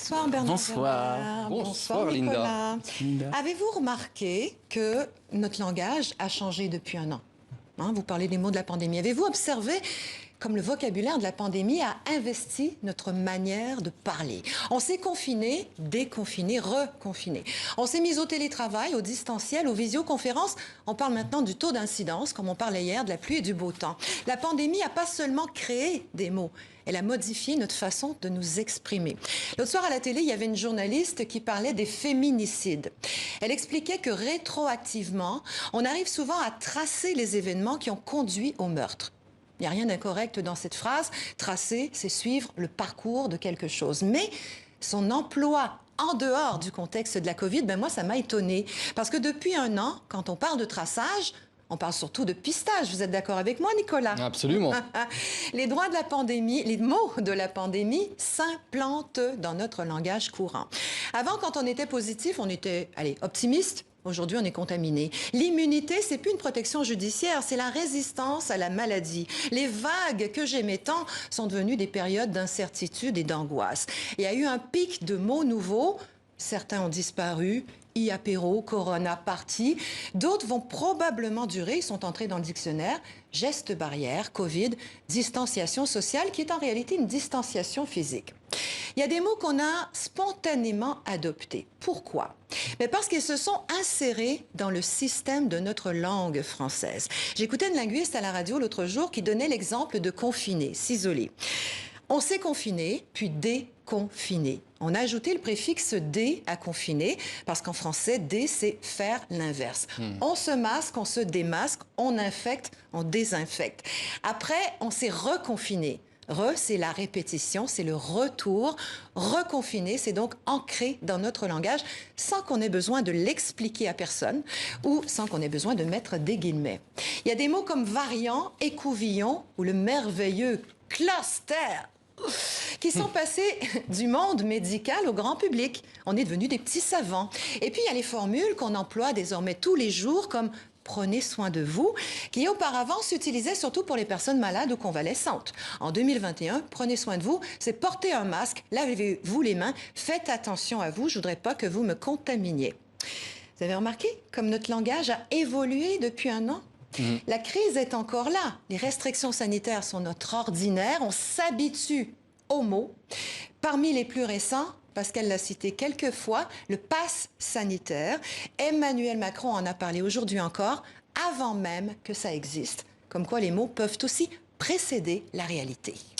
Bonsoir Bernard. Bonsoir. Bernard. Bonsoir Nicolas. Linda. Avez-vous remarqué que notre langage a changé depuis un an? Vous parlez des mots de la pandémie. Avez-vous observé comme le vocabulaire de la pandémie a investi notre manière de parler? On s'est confiné, déconfiné, reconfiné. On s'est mis au télétravail, au distanciel, aux visioconférences. On parle maintenant du taux d'incidence, comme on parlait hier, de la pluie et du beau temps. La pandémie n'a pas seulement créé des mots, elle a modifié notre façon de nous exprimer. L'autre soir à la télé, il y avait une journaliste qui parlait des féminicides. Elle expliquait que rétroactivement, on arrive souvent à tracer les événements qui ont conduit au meurtre. Il n'y a rien d'incorrect dans cette phrase. Tracer, c'est suivre le parcours de quelque chose. Mais son emploi en dehors du contexte de la COVID, moi, ça m'a étonnée. Parce que depuis un an, quand on parle de traçage, on parle surtout de pistage. Vous êtes d'accord avec moi, Nicolas? Absolument. Les droits de la pandémie, les mots de la pandémie s'implantent dans notre langage courant. Avant, quand on était positif, on était, optimiste. Aujourd'hui, on est contaminé. L'immunité, c'est plus une protection judiciaire, c'est la résistance à la maladie. Les vagues que j'aimais tant sont devenues des périodes d'incertitude et d'angoisse. Il y a eu un pic de mots nouveaux. Certains ont disparu. Apéro, corona, party. D'autres vont probablement durer. Ils sont entrés dans le dictionnaire. Gestes barrières, Covid, distanciation sociale, qui est en réalité une distanciation physique. Il y a des mots qu'on a spontanément adoptés. Pourquoi? Mais parce qu'ils se sont insérés dans le système de notre langue française. J'écoutais une linguiste à la radio l'autre jour qui donnait l'exemple de confiner, s'isoler. On s'est confiné, puis déconfiné. On a ajouté le préfixe « dé » à « confiner » parce qu'en français, « dé » c'est faire l'inverse. On se masque, on se démasque, on infecte, on désinfecte. Après, on s'est reconfiné. C'est la répétition, c'est le retour. Reconfiné, c'est donc ancré dans notre langage sans qu'on ait besoin de l'expliquer à personne ou sans qu'on ait besoin de mettre des guillemets. Il y a des mots comme variant, écouvillon ou le merveilleux cluster qui sont passés du monde médical au grand public. On est devenus des petits savants. Et puis, il y a les formules qu'on emploie désormais tous les jours, comme « prenez soin de vous », qui auparavant s'utilisaient surtout pour les personnes malades ou convalescentes. En 2021, « prenez soin de vous », c'est porter un masque, lavez-vous les mains, faites attention à vous, je ne voudrais pas que vous me contaminiez. Vous avez remarqué comme notre langage a évolué depuis un an? La crise est encore là. Les restrictions sanitaires sont notre ordinaire. On s'habitue aux mots. Parmi les plus récents, Pascal l'a cité quelques fois, le pass sanitaire. Emmanuel Macron en a parlé aujourd'hui encore, avant même que ça existe. Comme quoi les mots peuvent aussi précéder la réalité.